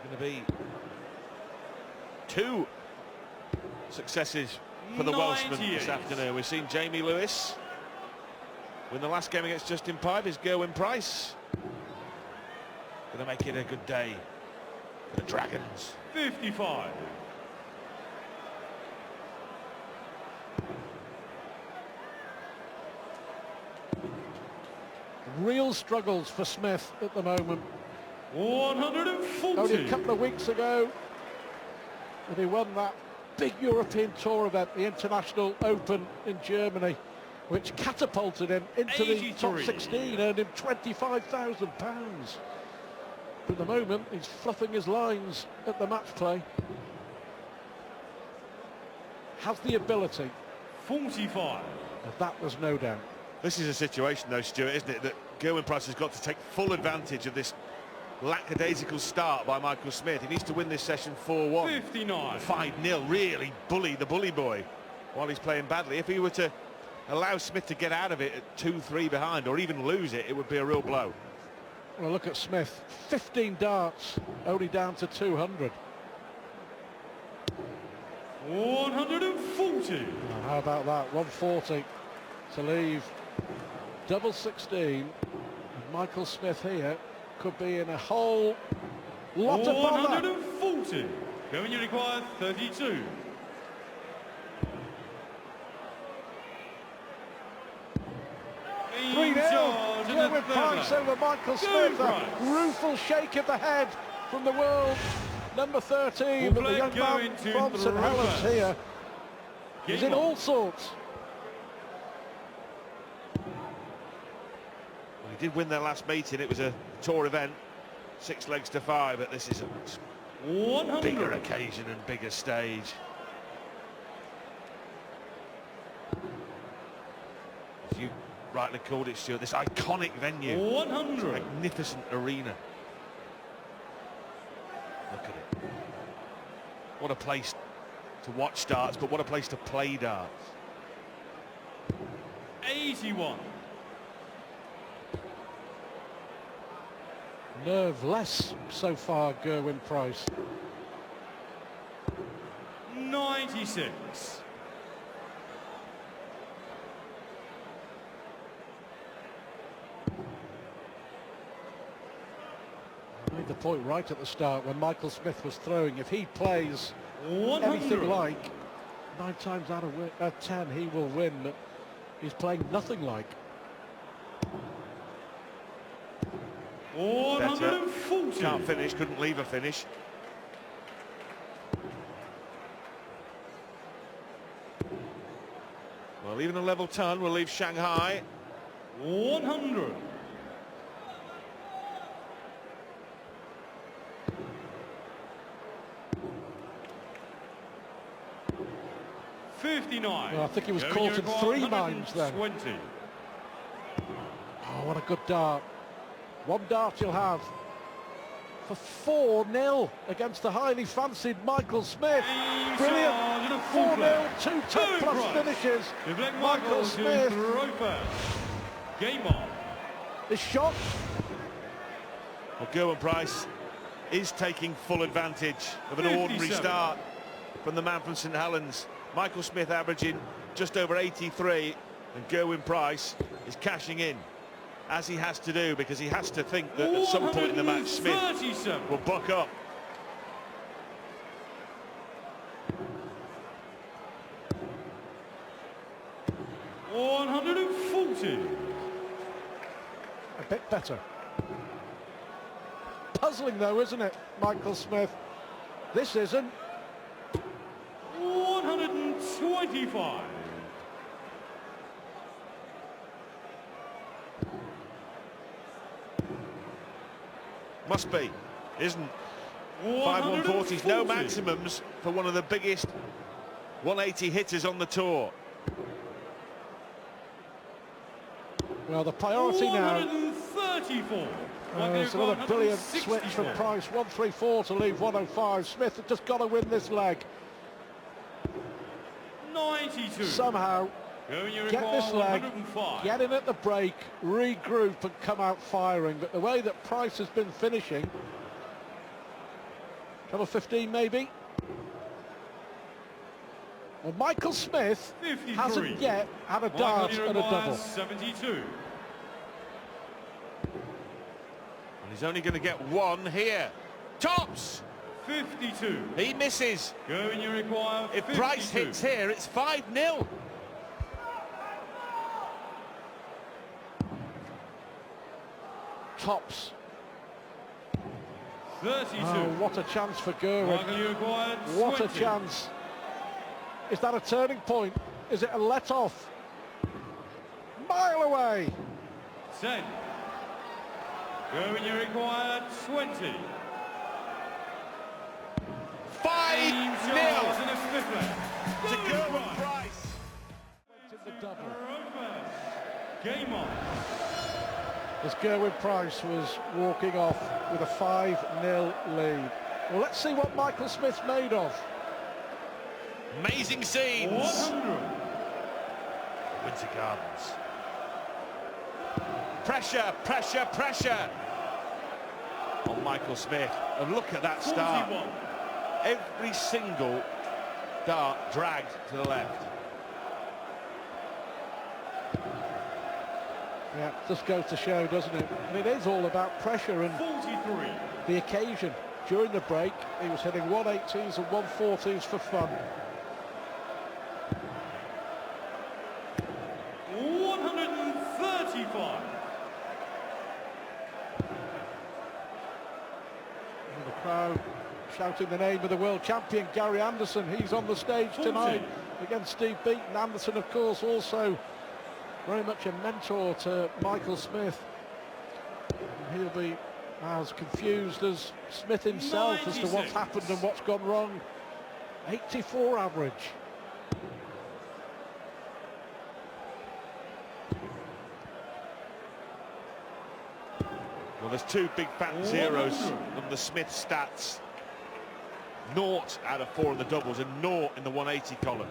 going to be 2 successes for the Welshman this afternoon. We've seen Jamie Lewis win the last game against Justin Pipe. Is Gerwyn Price going to make it a good day for the Dragons? 55. Real struggles for Smith at the moment. 140. Only a couple of weeks ago, when he won that big European Tour event, the International Open in Germany, which catapulted him into the top 16, earned him £25,000. But at the moment, he's fluffing his lines at the match play. Has the ability. 45. That was no doubt. This is a situation, though, Stuart, isn't it, that Gerwyn Price has got to take full advantage of this lackadaisical start by Michael Smith. He needs to win this session 4-1. 59. 5-0, really bully the bully boy while he's playing badly. If he were to allow Smith to get out of it at 2-3 behind or even lose it, it would be a real blow. Well, look at Smith, 15 darts, only down to 200. 140. Oh, how about that, 140 to leave double 16. And Michael Smith here could be in a whole lot of bother. 140. Going you require 32. Gerwyn Price over Michael Smith. A rueful shake of the head from the world number 13. But the young man from St Helens here is in all sorts. Well, he did win their last meeting. It was a tour event, 6 legs to 5, but this is a bigger occasion and bigger stage. As you rightly called it, Stuart, this iconic venue. 100. Magnificent arena. Look at it. What a place to watch darts, but what a place to play darts. 81. Nerveless so far, Gerwyn Price. 96. I made the point right at the start when Michael Smith was throwing. If he plays 100. anything like 9 times out of 10, he will win. But he's playing nothing like. 140. Can't finish, couldn't leave a finish. Well, even a level ton will leave Shanghai. 100. 59. Well, I think he was caught in 3 mines then. 20. Oh, what a good dart. 1 dart you'll have for 4-0 against the highly fancied Michael Smith. Brilliant. 4-0, 2 top plus finishes. Michael Smith. Game on. Is shot. Well, Gerwyn Price is taking full advantage of an ordinary 57. start from the man from St Helens. Michael Smith averaging just over 83, and Gerwyn Price is cashing in, as he has to do, because he has to think that at some point in the match Smith will buck up. $140. A bit better. Puzzling though, isn't it, Michael Smith? This isn't. 125. Must be, isn't? 5 140s, no maximums for one of the biggest 180 hitters on the tour. Well, the priority now. 134. It's another brilliant switch from Price. 134 to leave 105. Smith has just got to win this leg. 92. Somehow get this leg, 105. get in at the break, regroup and come out firing. But the way that Price has been finishing, Level 15 maybe. Well, Michael Smith 53. hasn't yet had a dart at a double. 72. And he's only going to get one here. Tops! 52. He misses. Gerwyn, you require If 52. Price hits here, it's 5-0. Tops. 32. Oh, what a chance for Gerwyn. Michael, you require 20. What a chance. Is that a turning point? Is it a let-off? Mile away. 10. Gerwyn, you require 20. 5-0 to Gerwyn Price. Price. In the double. Game on. As Gerwyn Price was walking off with a 5-0 lead. Well, let's see what Michael Smith's made of. Amazing scenes. 100. Winter Gardens. Pressure, pressure, pressure on Michael Smith. And look at that start. 41. Every single dart dragged to the left. Yeah, just goes to show, doesn't it? And it is all about pressure and 43. the occasion. During the break, he was hitting 118s and 114s for fun. 135. And the crowd shouting the name of the world champion, Gary Anderson. He's on the stage tonight against Steve Beaton. Anderson, of course, also very much a mentor to Michael Smith. And he'll be as confused as Smith himself as to what's happened and what's gone wrong. 84 average. Well, there's two big fat zeros on the Smith stats. 0 out of 4 in the doubles and 0 in the 180 column.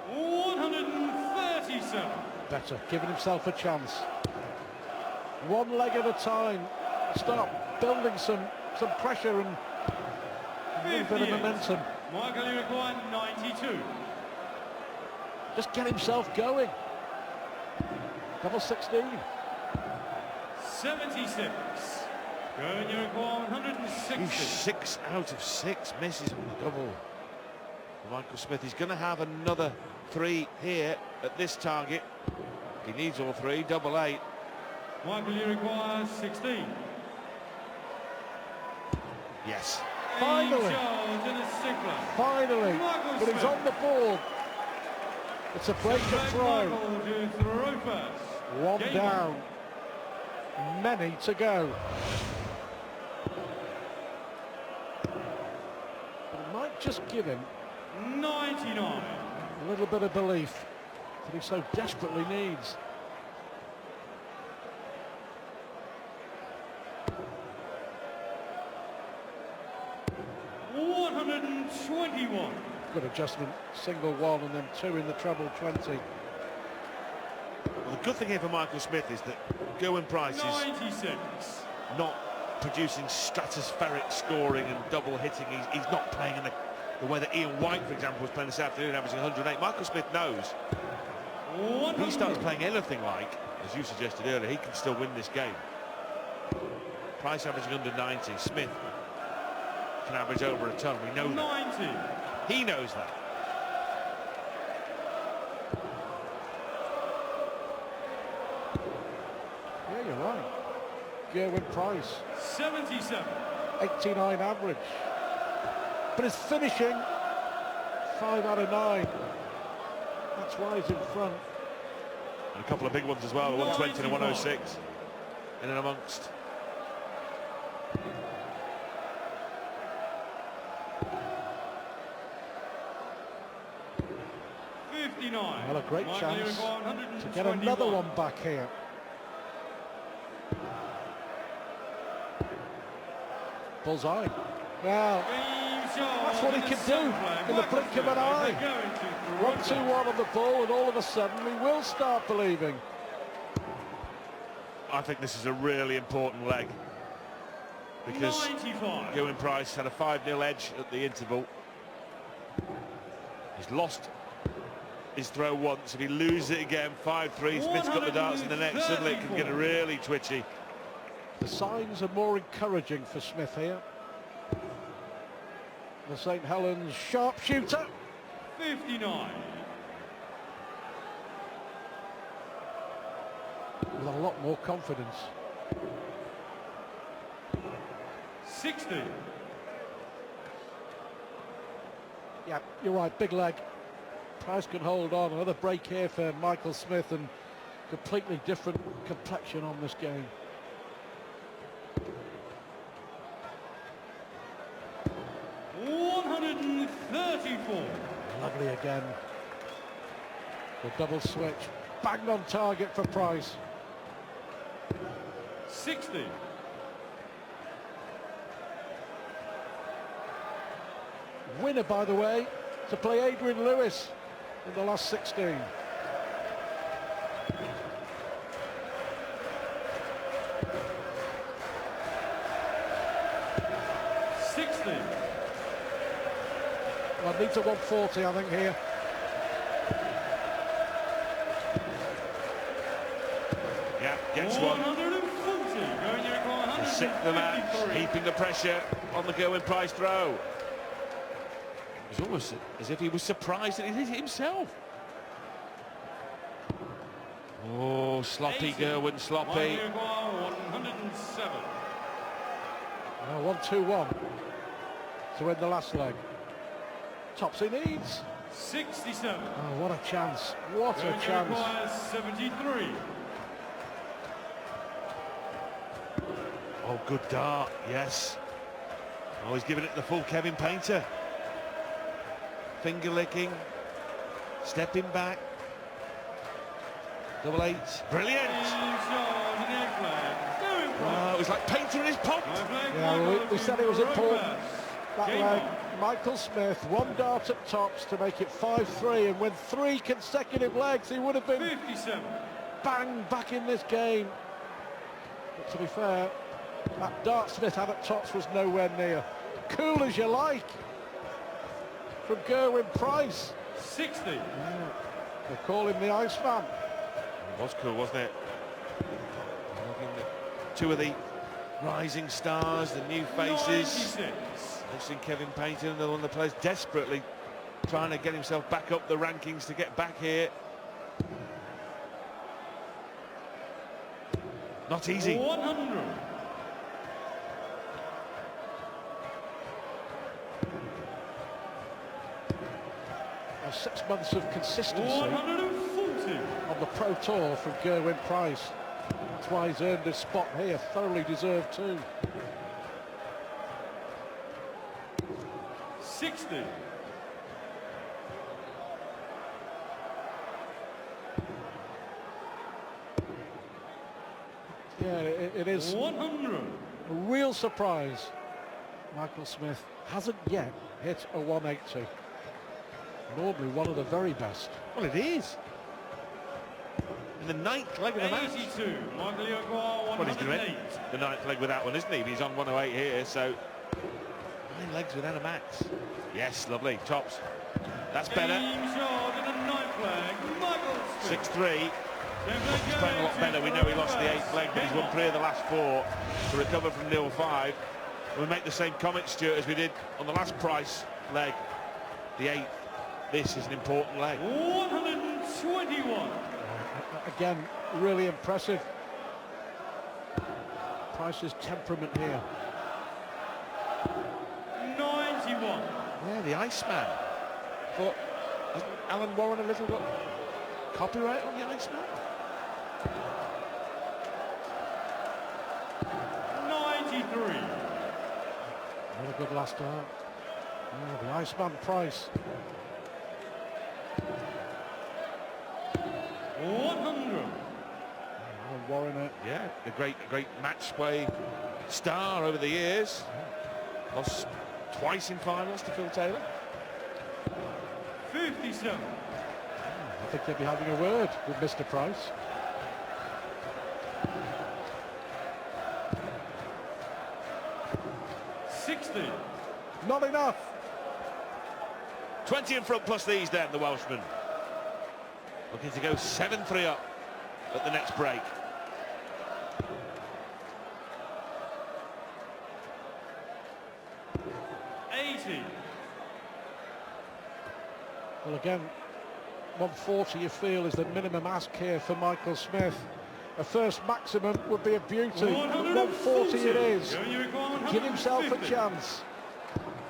137. Better, giving himself a chance. One leg at a time. Start building some pressure and a little bit of momentum. Michael, you require 92. Just get himself going. Double 16. 76. Gerwyn, you require 160. He's 6 out of 6 misses on the double. Michael Smith, he's going to have another 3 here at this target. He needs all 3, double 8. Michael, you require 16. Yes. Finally. Finally. But he's on the board. It's a break and throw. One down. Many to go. But it might just give him 99. a little bit of belief that he so desperately needs. $121. Good adjustment, single 1 and then 2 in the treble 20. Well, the good thing here for Michael Smith is that Gerwyn Price is 96. not producing stratospheric scoring and double hitting. He's not playing in the way that Ian White, for example, was playing this afternoon, averaging 108. Michael Smith knows if he starts playing anything like, as you suggested earlier, he can still win this game. Price averaging under 90. Smith can average over a ton. We know 90. that. He knows that. Yeah, you're right. Gerwyn Price. 77. 89 average. But his finishing, 5 out of 9. That's why he's in front. And a couple of big ones as well, a 120 and a 106 in and amongst. Well, a great chance to get another one back here. Bullseye. Well, that's what he can do in the blink of an eye. 1-2-1 on the ball, and all of a sudden we will start believing. I think this is a really important leg. because 95. Gerwyn Price had a 5-0 edge at the interval. He's lost his throw once. If he loses it again, 5-3, Smith's got the darts in the net. Suddenly it can get really twitchy. The signs are more encouraging for Smith here. The St Helens sharpshooter. 59. With a lot more confidence. 60. Yeah, you're right, big leg. Price can hold on. Another break here for Michael Smith, and completely different complexion on this game. $134. Lovely again. The double switch. Bang on target for Price. 60. Winner, by the way, to play Adrian Lewis in the last 16. Well, needs a 140, I think, here. Yeah, gets one. 140. Going to require The sixth of the match, keeping the pressure on the Gerwyn Price throw. It was almost as if he was surprised that he did it himself. Oh, sloppy Gerwyn, sloppy. 107. 1-2-1 to win the last leg. Tops he needs. 67. Oh, what a chance. What a chance. 73. Oh, good dart, yes. Oh, he's giving it the full Kevin Painter. Finger licking, stepping back. Double eight, brilliant. Oh, it was like Painter in his pot. Yeah, well, we said it was important. That leg, Michael Smith, one dart at tops to make it 5-3, and with 3 consecutive legs, he would have been 57. Bang back in this game. But to be fair, that dart Smith had at tops was nowhere near. Cool as you like from Gerwyn Price. 60. Yeah. They call him the Iceman. It was cool, wasn't it? Two of the rising stars, the new faces. 96. I've seen Kevin Painter, another one of the players desperately trying to get himself back up the rankings to get back here. Not easy. 100. Now 6 months of consistency 140. on the Pro Tour from Gerwyn Price. That's why he's earned his spot here, thoroughly deserved too. 60. Yeah, it is 100. a real surprise. Michael Smith hasn't yet hit a 180. Normally one of the very best. Well, it is. In the ninth leg of the match. 82. Michael Yoguar, Well, he's going to 108. end the ninth leg with that one, isn't he? He's on 108 here, so 9 legs without a max. Yes, lovely. Tops. That's better. 6-3. He's playing a lot better. We know he lost the 8th leg, but he's won 3 of the last 4 to recover from 0-5. We make the same comment, Stuart, as we did on the last Price leg, the 8th. This is an important leg. 121. Again, really impressive. Price's temperament here. 91. Yeah, the Iceman. But hasn't Alan Warren a little got copyright on the Iceman? 93. What a good last dart. Yeah, the Iceman Price. 100. Warren it. Yeah, a great Matchplay star over the years. Lost twice in finals to Phil Taylor. 57. I think they'll be having a word with Mr. Price. 60. Not enough. 20 in front plus these then, the Welshman. Looking to go 7-3 up at the next break. Well, again, 140 you feel is the minimum ask here for Michael Smith. A first maximum would be a beauty. 140 it is. Give himself a chance.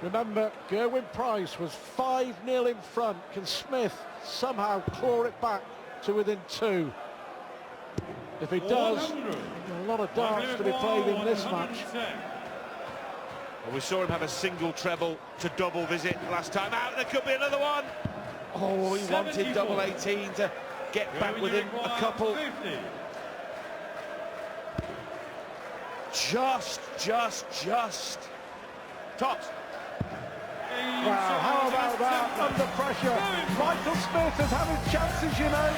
Remember, Gerwyn Price was 5-0 in front. Can Smith somehow claw it back to within 2? If he does, a lot of darts to be played in this match. Well, we saw him have a single treble to double visit last time out. There could be another one. Oh, he wanted double 18 to get back within a couple. 50. Just. Tops. Wow, how about that? Under pressure. Michael Smith has had his chances, you know.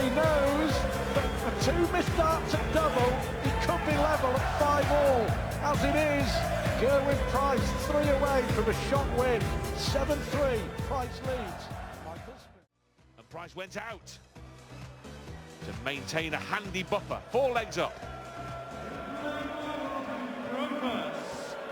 He knows that for 2 missed darts at double, he could be level at 5-all. As it is, Gerwyn Price 3 away from a shot win. 7-3, Price leads. Michael Smith. And Price went out to maintain a handy buffer. 4 legs up.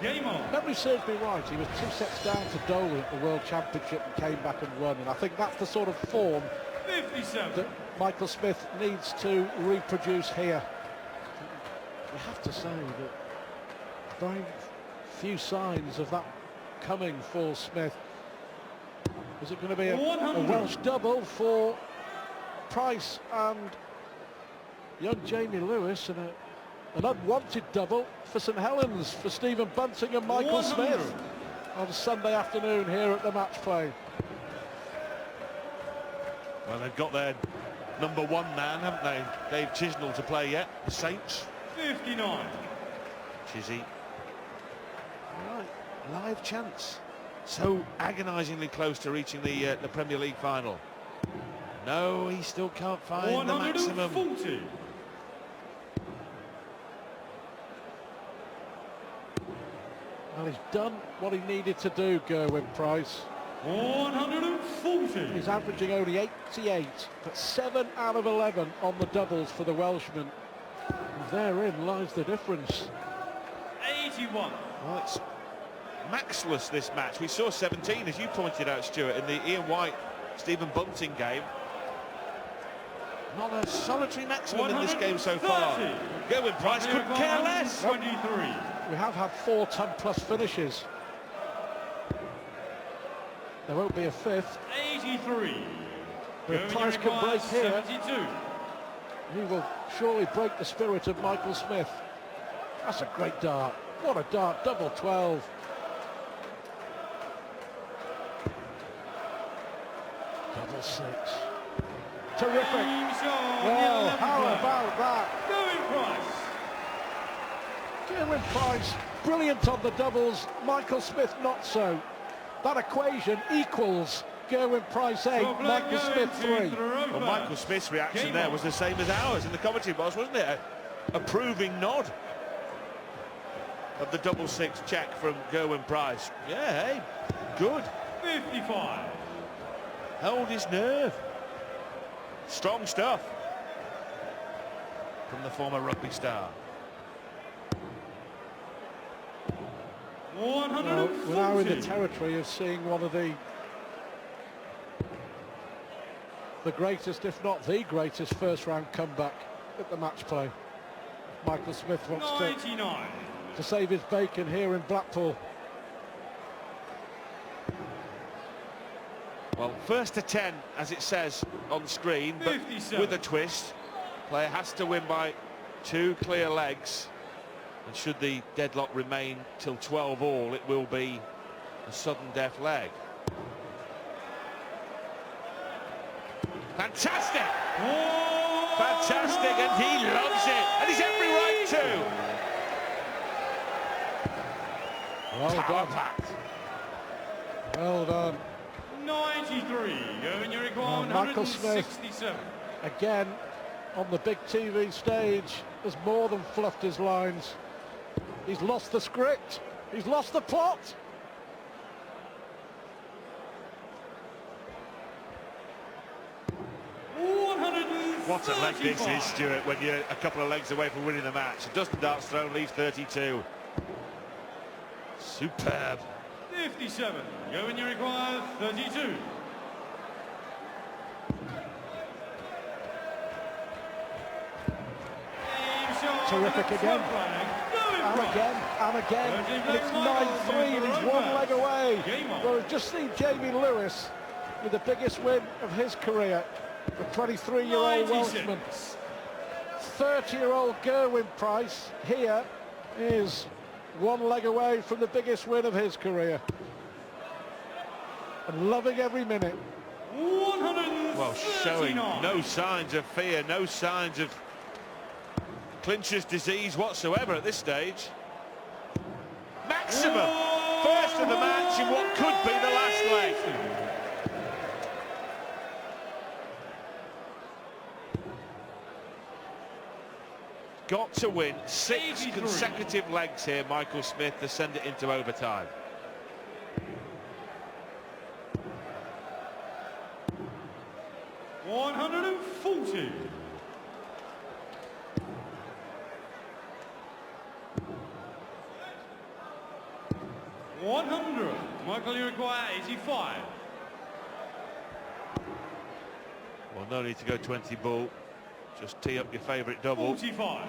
Game on. Memory serves me right, he was 2 sets down to Dolan at the World Championship and came back and won, and I think that's the sort of form 57. that Michael Smith needs to reproduce here. You have to say that very few signs of that coming for Smith. Is it going to be a Welsh double for Price and young Jamie Lewis, and an unwanted double for St Helens for Stephen Bunting and Michael 100. Smith on a Sunday afternoon here at the Matchplay. Well, they've got their number 1 man, haven't they? Dave Chisnell to play yet. The Saints. 59. Chizzy. Right, live chance. So agonisingly close to reaching the Premier League final. No, he still can't find the maximum. 140. Well, he's done what he needed to do, Gerwyn Price. 140. He's averaging only 88, but 7 out of 11 on the doubles for the Welshman. And therein lies the difference. 81. Well, it's maxless, this match. We saw 17, as you pointed out, Stuart, in the Ian White, Stephen Bunting game. Not a solitary maximum in this game so far. Gerwyn Price could care less. 23. We have had 4 ton-plus finishes. There won't be a 5th. 83. But if Price can break here, 72. he will surely break the spirit of Michael Smith. That's a great dart. What a dart, double 12. Double 6. Terrific. Well, how about that? Gerwyn Price, brilliant on the doubles. Michael Smith, not so. That equation equals Gerwyn Price 8, Michael Smith 3. Well, Michael Smith's reaction there was the same as ours in the commentary box, wasn't it? A approving nod of the double 6 check from Gerwyn Price. Yeah, hey, good. 55. Held his nerve. Strong stuff from the former rugby star. Well, we're now in the territory of seeing one of the greatest, if not the greatest, first-round comeback at the Matchplay. Michael Smith wants to save his bacon here in Blackpool. Well, first to 10, as it says on screen, but 57. with a twist. Player has to win by 2 clear legs. And should the deadlock remain till 12 all, it will be a sudden death leg. Fantastic! Oh, Fantastic, and he loves it, and he's every right to. Well done. Well done. 93. Going your requirement, Michael Smith, 167. again, on the big TV stage, has more than fluffed his lines. He's lost the script. He's lost the plot. What a leg this is, Stuart, when you're a couple of legs away from winning the match. A dozen darts thrown leaves 32. Superb. 57. Gerwyn, you require 32. Terrific again. And again, and again. And it's 9-3 and he's one leg away. Well, we've just seen Jamie Lewis with the biggest win of his career. The 23-year-old Welshman. 30-year-old Gerwyn Price here is one leg away from the biggest win of his career. And loving every minute. Well, showing no signs of fear, no signs of clincher's disease whatsoever at this stage. Maximum first of the match in what could be the last leg. Got to win 6 consecutive legs here, Michael Smith, to send it into overtime. $140. $100. Michael, you require 85. Well, no need to go 20 ball. Just tee up your favourite double. 45.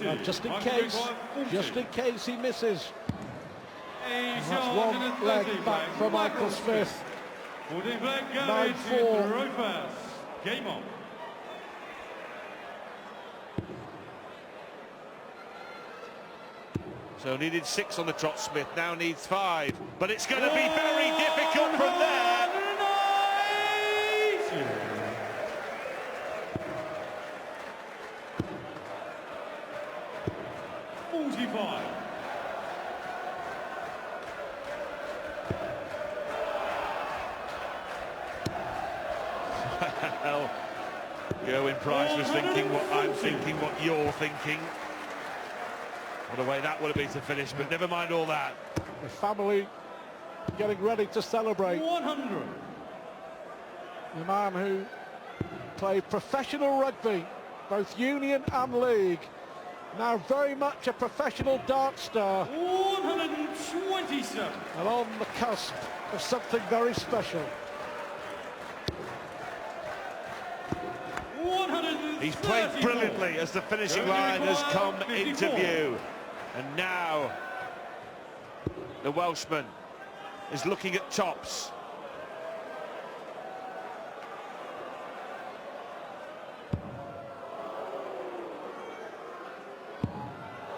Now, just in case he misses. And that's one leg back for Michael Smith. 9-4. Game on. So needed 6 on the trot, Smith now needs 5, but it's going to be very difficult from there. 45. Well, Gerwyn Price was thinking what I'm thinking, what you're thinking. What a way that would have been to finish, but never mind all that. The family getting ready to celebrate. 100. The man who played professional rugby, both union and league, now very much a professional dart star. 127. And on the cusp of something very special. He's played brilliantly as the finishing line has come into view. And now the Welshman is looking at tops.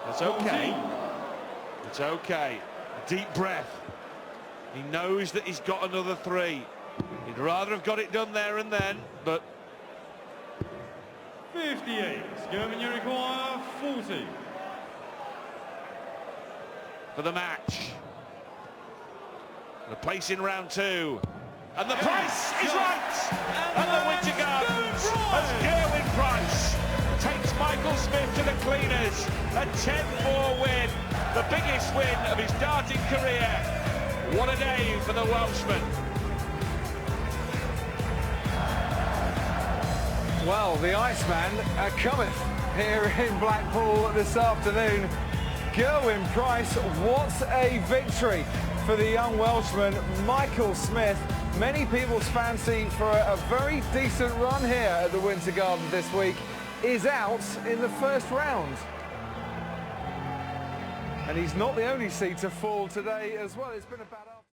That's okay. It's okay. A deep breath. He knows that he's got another 3. He'd rather have got it done there and then, but 58. Gerwyn, you require 40. For the match. The place in round 2. And the price is right! And the Winter Gardens as Gerwyn Price takes Michael Smith to the cleaners. A 10-4 win. The biggest win of his darting career. What a day for the Welshman. Well, the Iceman cometh here in Blackpool this afternoon. Gerwyn Price, what a victory for the young Welshman, Michael Smith. Many people's fancy for a very decent run here at the Winter Garden this week is out in the first round. And he's not the only seed to fall today as well. It's been about